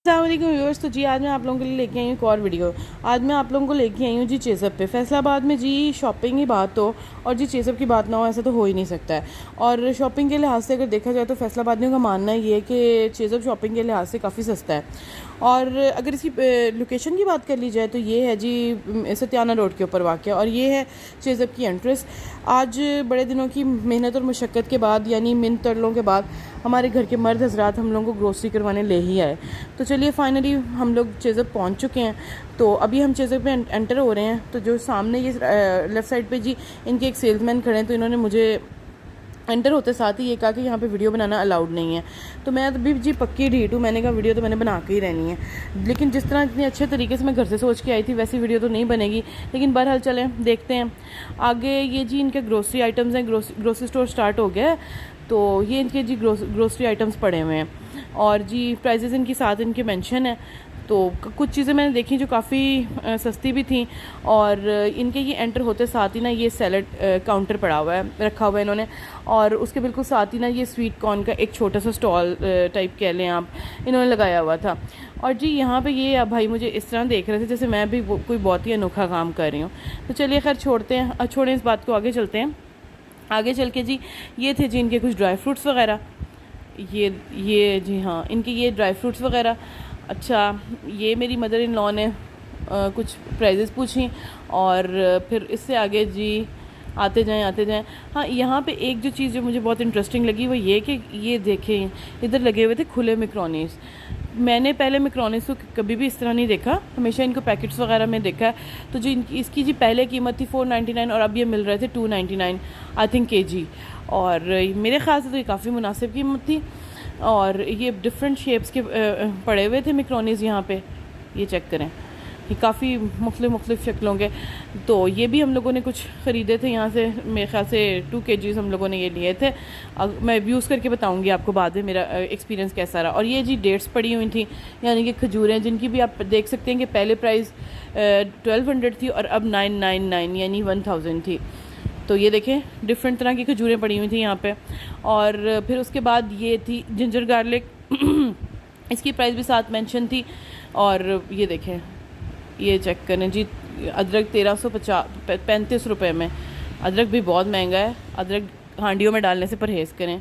अस्सलामुअलैकुम व्यूअर्स। तो जी आज मैं आप लोगों के लिए लेके आई हूँ एक और वीडियो। आज मैं आप लोगों को लेके आई हूँ जी चेज़अप पे। फैसलाबाद में जी शॉपिंग की बात हो और जी चेज़अप की बात ना हो, ऐसा तो हो ही नहीं सकता है। और शॉपिंग के लिहाज से अगर देखा जाए तो फैसलाबादियों का मानना ये है कि चेज़अप शॉपिंग के लिहाज से काफ़ी सस्ता है। और अगर इसकी लोकेशन की बात कर ली जाए तो ये है जी सत्याना रोड के ऊपर वाक़या, और ये है चेज़अप की एंट्रेंस। आज बड़े दिनों की मेहनत और मशक्क़त के बाद, यानी मिन तरलों के बाद, हमारे घर के मर्द हजरात हम लोगों को ग्रोसरी करवाने ले ही आए। तो चलिए फाइनली हम लोग चेज़अप पहुंच चुके हैं। तो अभी हम चेज़अप में एंटर हो रहे हैं। तो जो सामने ये लेफ़्ट साइड पे जी इनके एक सेल्समैन खड़े हैं, तो इन्होंने मुझे एंटर होते साथ ही ये कहा कि यहाँ पे वीडियो बनाना अलाउड नहीं है। तो मैं अभी जी पक्की ढीठ हूँ, मैंने कहा वीडियो तो मैंने बना के ही रहनी है। लेकिन जिस तरह इतने अच्छे तरीके से मैं घर से सोच के आई थी वैसी वीडियो तो नहीं बनेगी, लेकिन बहरहाल चलें देखते हैं आगे। ये जी इनके ग्रोसरी आइटम्स हैं, ग्रोसरी स्टोर स्टार्ट हो गया है। तो ये इनके जी ग्रोसरी आइटम्स पड़े हुए हैं, और जी प्राइजेज़ इनके साथ इनके मेंशन है। तो कुछ चीज़ें मैंने देखी जो काफ़ी सस्ती भी थी। और इनके ये एंटर होते साथ ही ना ये सैलड काउंटर पड़ा हुआ है, रखा हुआ है इन्होंने। और उसके बिल्कुल साथ ही ना ये स्वीट कॉर्न का एक छोटा सा स्टॉल टाइप कह लें आप, इन्होंने लगाया हुआ था। और जी यहाँ पे ये भाई मुझे इस तरह देख रहे थे जैसे मैं भी कोई बहुत ही अनोखा काम कर रही हूँ। तो चलिए खैर छोड़ें इस बात को, आगे चलते हैं। आगे चल के जी ये थे जी इनके कुछ ड्राई फ्रूट्स वगैरह। ये जी हाँ, इनके ये ड्राई फ्रूट्स वगैरह। अच्छा, ये मेरी मदर इन लॉ ने कुछ प्राइजेस पूछी, और फिर इससे आगे जी आते जाएं। हाँ, यहाँ पे एक जो चीज़ जो मुझे बहुत इंटरेस्टिंग लगी वो ये कि ये देखें इधर लगे हुए थे खुले मैकरोनीस। मैंने पहले मैकरोनीस को कभी भी इस तरह नहीं देखा, हमेशा इनको पैकेट्स वगैरह में देखा है। तो जी इसकी जी पहले कीमत थी 499 और अब ये मिल रहे थे 299 आई थिंक केजी। और मेरे ख्याल से तो ये काफ़ी मुनासिब कीमत थी। और ये डिफरेंट शेप्स के पड़े हुए थे मैकरोनीज़ यहाँ पे, ये चेक करें, ये काफ़ी मुख्तलिफ़ शक्लों के। तो ये भी हम लोगों ने कुछ ख़रीदे थे यहाँ से, मेरे ख्याल से 2 kgs हम लोगों ने ये लिए थे। मैं यूज़ करके बताऊँगी आपको बाद में मेरा एक्सपीरियंस कैसा रहा। और ये जी डेट्स पड़ी हुई थी, यानी कि खजूरें, जिनकी भी आप देख सकते हैं कि पहले प्राइस 1200 थी और अब 999 यानी 1000 थी। तो ये देखें डिफरेंट तरह की खजूरें पड़ी हुई थी यहाँ पे। और फिर उसके बाद ये थी जिंजर गार्लिक इसकी प्राइस भी साथ मेंशन थी। और ये देखें, ये चेक करें जी, अदरक 1335 रुपये में। अदरक भी बहुत महंगा है, अदरक हांडियों में डालने से परहेज़ करें।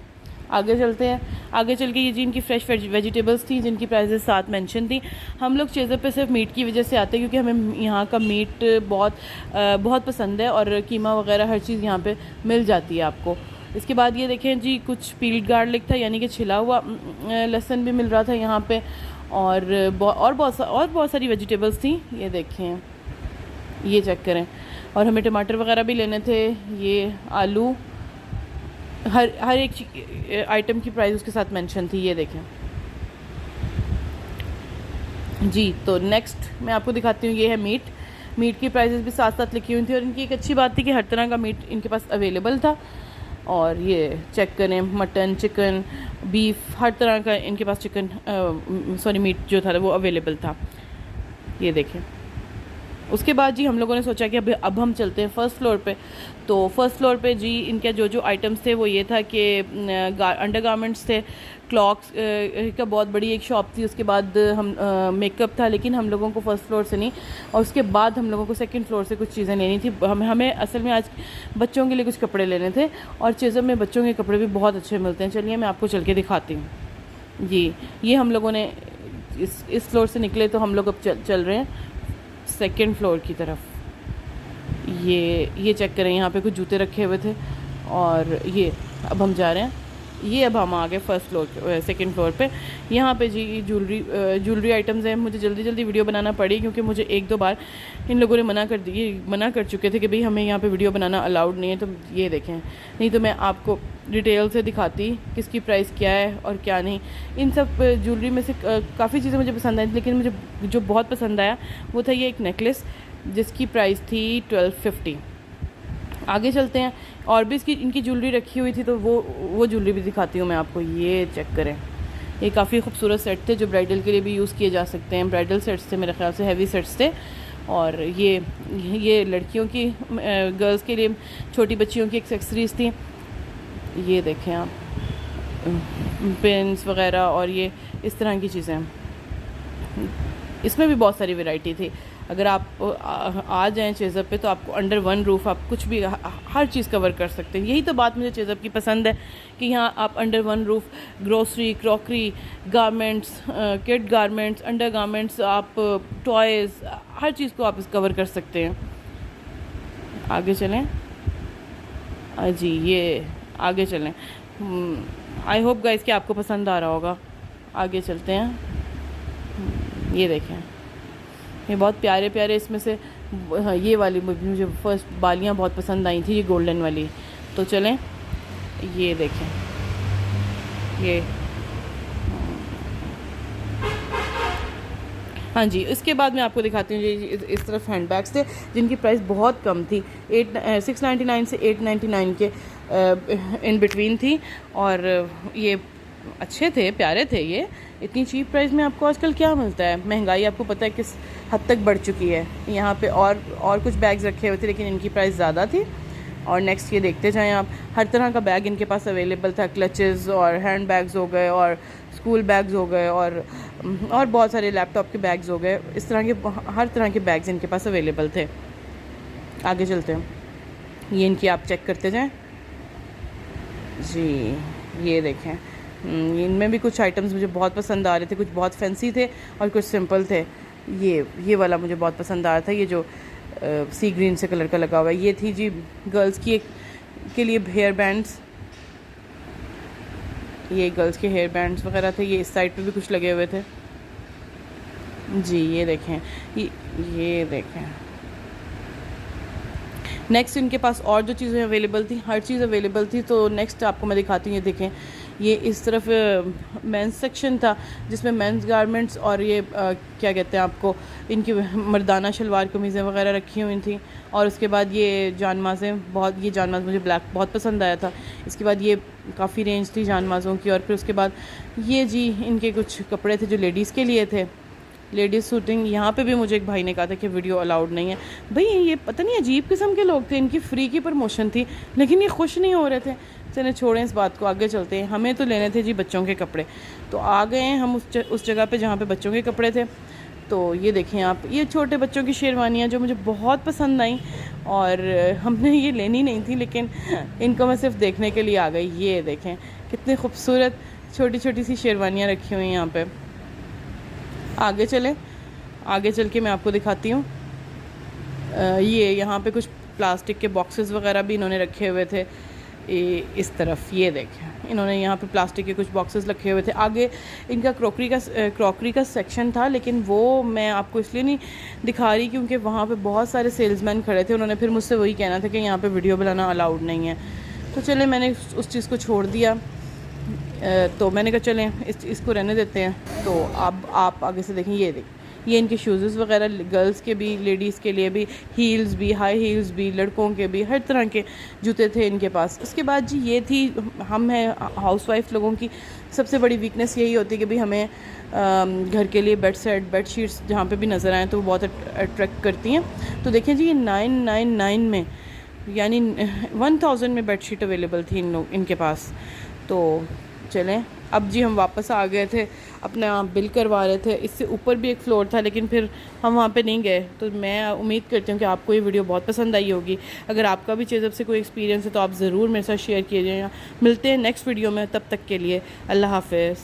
आगे चलते हैं। आगे चल के ये जी इनकी फ्रेश वेजिटेबल्स थी जिनकी प्राइसेस साथ मेंशन थी। हम लोग चेज़अप पे सिर्फ मीट की वजह से आते हैं क्योंकि हमें यहाँ का मीट बहुत पसंद है, और कीमा वगैरह हर चीज़ यहाँ पे मिल जाती है आपको। इसके बाद ये देखें जी कुछ पील्ड गार्लिक था, यानी कि छिला हुआ लहसुन भी मिल रहा था यहाँ पे। और बहुत सारी वेजिटेबल्स थी, ये देखें, ये चेक करें। और हमें टमाटर वगैरह भी लेने थे, ये आलू, हर एक आइटम की प्राइस उसके साथ मेंशन थी, ये देखें जी। तो नेक्स्ट मैं आपको दिखाती हूँ, ये है मीट की प्राइसेस भी साथ साथ लिखी हुई थी। और इनकी एक अच्छी बात थी कि हर तरह का मीट इनके पास अवेलेबल था। और ये चेक करें, मटन, चिकन, बीफ, हर तरह का इनके पास मीट जो था वो अवेलेबल था, ये देखें। उसके बाद जी हम लोगों ने सोचा कि अब हम चलते हैं फर्स्ट फ्लोर पे। तो फर्स्ट फ्लोर पे जी इनके जो आइटम्स थे वो ये था कि अंडरगारमेंट्स थे, क्लॉक्स का बहुत बड़ी एक शॉप थी। उसके बाद हम मेकअप था, लेकिन हम लोगों को फर्स्ट फ्लोर से नहीं, और उसके बाद हम लोगों को सेकंड फ्लोर से कुछ चीज़ें लेनी थी। हमें असल में आज बच्चों के लिए कुछ कपड़े लेने थे, और चेज़अप में बच्चों के कपड़े भी बहुत अच्छे मिलते हैं। चलिए मैं आपको चल के दिखाती हूँ जी। ये हम लोगों ने इस फ्लोर से निकले, तो हम लोग अब चल रहे हैं सेकेंड फ्लोर की तरफ। ये चेक करें, यहाँ पे कुछ जूते रखे हुए थे, और ये अब हम जा रहे हैं। ये अब हम आ गए सेकेंड फ्लोर पे। यहाँ पे जी ज्वेलरी आइटम्स हैं। मुझे जल्दी वीडियो बनाना पड़ी क्योंकि मुझे 1-2 बार इन लोगों ने मना कर चुके थे कि भाई हमें यहाँ पे वीडियो बनाना अलाउड नहीं है। तो ये देखें, नहीं तो मैं आपको डिटेल से दिखाती किसकी प्राइस क्या है और क्या नहीं। इन सब ज्वेलरी में से काफ़ी चीज़ें मुझे पसंद आई, लेकिन मुझे जो बहुत पसंद आया वो था ये एक नेकलेस जिसकी प्राइस थी 1250। आगे चलते हैं। और भी इनकी ज्वेलरी रखी हुई थी, तो वो ज्वेलरी भी दिखाती हूँ मैं आपको। ये चेक करें, ये काफ़ी खूबसूरत सेट थे जो ब्राइडल के लिए भी यूज़ किए जा सकते हैं। ब्राइडल सेट्स थे, मेरे ख्याल से हैवी सेट्स थे। और ये लड़कियों की, गर्ल्स के लिए, छोटी बच्चियों की एक्सेसरीज़ थी। ये देखें आप, पेन्स वगैरह, और ये इस तरह की चीज़ें। इसमें भी बहुत सारी वैरायटी थी। अगर आप आ जाएँ चेज़अप पे तो आपको अंडर वन रूफ़ आप कुछ भी हर चीज़ कवर कर सकते हैं। यही तो बात मुझे चेज़अप की पसंद है कि यहाँ आप under one roof grocery, crockery, garments, kid garments, under garments, आप टॉयज़, हर चीज़ को आप कवर कर सकते हैं। आगे चलें जी, ये आगे चलें। आई होप गाइस कि आपको पसंद आ रहा होगा। आगे चलते हैं। ये देखें, ये बहुत प्यारे प्यारे इसमें से ये वाली मुझे फर्स्ट बालियाँ बहुत पसंद आई थी, ये गोल्डन वाली। तो चलें, ये देखें, ये हाँ जी। इसके बाद मैं आपको दिखाती हूँ, ये इस तरफ हैंड बैग्स थे जिनकी प्राइस बहुत कम थी, 699 से 899 के इन बिटवीन थी। और ये अच्छे थे, प्यारे थे। ये इतनी चीप प्राइस में आपको आजकल क्या मिलता है। महंगाई आपको पता है किस हद तक बढ़ चुकी है। यहाँ पे और कुछ बैग्स रखे हुए थे लेकिन इनकी प्राइस ज़्यादा थी। और नेक्स्ट ये देखते जाएं आप, हर तरह का बैग इनके पास अवेलेबल था। क्लचेस और हैंड बैग्स हो गए, और स्कूल बैग्स हो गए, और बहुत सारे लैपटॉप के बैग्स हो गए। इस तरह के हर तरह के बैग्स इनके पास अवेलेबल थे। आगे चलते हैं, ये इनकी आप चेक करते जाएं जी। ये देखें, इनमें भी कुछ आइटम्स मुझे बहुत पसंद आ रहे थे। कुछ बहुत फैंसी थे और कुछ सिंपल थे। ये वाला मुझे बहुत पसंद आ रहा था, ये जो सी ग्रीन से कलर का लगा हुआ है। ये थी जी गर्ल्स की के लिए हेयर बैंड्स। ये गर्ल्स के हेयर बैंड्स वगैरह थे। ये इस साइड पे भी कुछ लगे हुए थे जी। ये देखें, ये देखें। नेक्स्ट इनके पास और जो चीज़ें अवेलेबल थी, हर चीज़ अवेलेबल थी। तो नेक्स्ट आपको मैं दिखाती हूँ। ये देखें, ये इस तरफ मेंस सेक्शन था जिसमें मेंस गारमेंट्स और ये क्या कहते हैं आपको, इनकी मर्दाना शलवार कमीज़ें वगैरह रखी हुई थी। और उसके बाद ये जानमाज़ें, बहुत ये जानमाज़ मुझे ब्लैक बहुत पसंद आया था। इसके बाद ये काफ़ी रेंज थी जानमाज़ों की। और फिर उसके बाद ये जी इनके कुछ कपड़े थे जो लेडीज़ के लिए थे, लेडीज़ सूटिंग। यहाँ पे भी मुझे एक भाई ने कहा था कि वीडियो अलाउड नहीं है। भाई ये पता नहीं अजीब किस्म के लोग थे, इनकी फ्री की प्रमोशन थी लेकिन ये खुश नहीं हो रहे थे। चलें छोड़ें इस बात को, आगे चलते हैं। हमें तो लेने थे जी बच्चों के कपड़े। तो आ गए हैं हम उस जगह पे जहाँ पे बच्चों के कपड़े थे। तो ये देखें आप, ये छोटे बच्चों की शेरवानियाँ जो मुझे बहुत पसंद आई। और हमने ये लेनी नहीं थी लेकिन इनको मैं सिर्फ देखने के लिए आ गई। ये देखें कितनी खूबसूरत छोटी छोटी सी शेरवानियाँ रखी हुई हैं यहाँ पे। आगे चलें, आगे चल के मैं आपको दिखाती हूँ। ये यहाँ पे कुछ प्लास्टिक के बॉक्सेस वगैरह भी इन्होंने रखे हुए थे। इस तरफ ये देखें, इन्होंने यहाँ पे प्लास्टिक के कुछ बॉक्सेस रखे हुए थे। आगे इनका क्रॉकरी का सेक्शन था लेकिन वो मैं आपको इसलिए नहीं दिखा रही क्योंकि वहाँ पे बहुत सारे सेल्समैन खड़े थे। उन्होंने फिर मुझसे वही कहना था कि यहाँ पे वीडियो बनाना अलाउड नहीं है। तो चले मैंने उस चीज़ को छोड़ दिया। तो मैंने कहा चलें इसको रहने देते हैं। तो अब आप आगे से देखें, ये इनके शूज़ वगैरह गर्ल्स के भी, लेडीज़ के लिए भी, हील्स भी, हाई हील्स भी, लड़कों के भी, हर तरह के जूते थे इनके पास। उसके बाद जी ये थी, हम हैं हाउसवाइफ लोगों की सबसे बड़ी वीकनेस यही होती है कि भाई हमें घर के लिए बेडशीट्स जहाँ पे भी नज़र आएँ तो वो बहुत अट्रैक्ट करती हैं। तो देखें जी ये 999 में, यानी 1000 में बेडशीट अवेलेबल थी इनके पास। तो चलें, अब जी हम वापस आ गए थे, अपना बिल करवा रहे थे। इससे ऊपर भी एक फ्लोर था लेकिन फिर हम वहाँ पे नहीं गए। तो मैं उम्मीद करती हूँ कि आपको ये वीडियो बहुत पसंद आई होगी। अगर आपका भी चेज़अप से कोई एक्सपीरियंस है तो आप ज़रूर मेरे साथ शेयर कीजिएगा। मिलते हैं नेक्स्ट वीडियो में, तब तक के लिए अल्लाह हाफ़िज़।